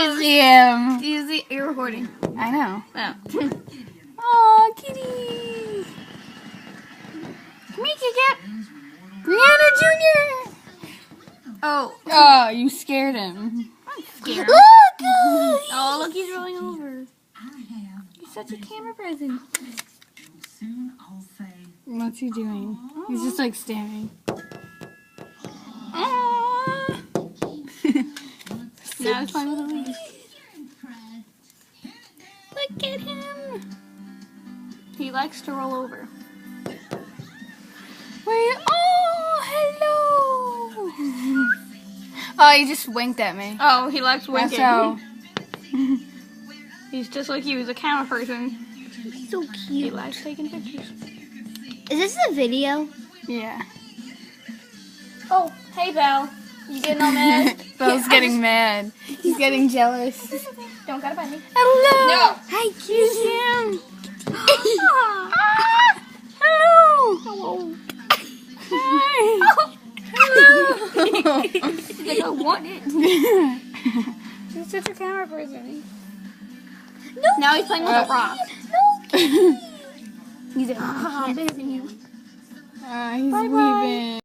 you see him? Do you see? You're recording. I know. Oh. Aw, kitty. Come here, Kit Kat. Brianna Jr. Oh. Oh, you scared him. I'm scared. Look! Oh, look, he's rolling over. He's such a camera present. What's he doing? He's just like staring. Aww. Now he's playing with the leaves. Look at him. He likes to roll over. Wait, oh, hello. Oh, he just winked at me. Oh, he likes winking. That's how. He's just like you. He's a camera person. So He cute. likes taking pictures. Is this a video? Yeah. Oh, hey, Belle. You getting all mad? Bell's getting mad. He's getting jealous. Don't gotta bite me. Hello. No. Hi, Kiss cute. him. Ah. Hello. Hello. Hi. Hello. He's like, I want it. He's such a camera person. No. Now he's playing with a rock. No. He's like, I'm bigger than you. He's leaving.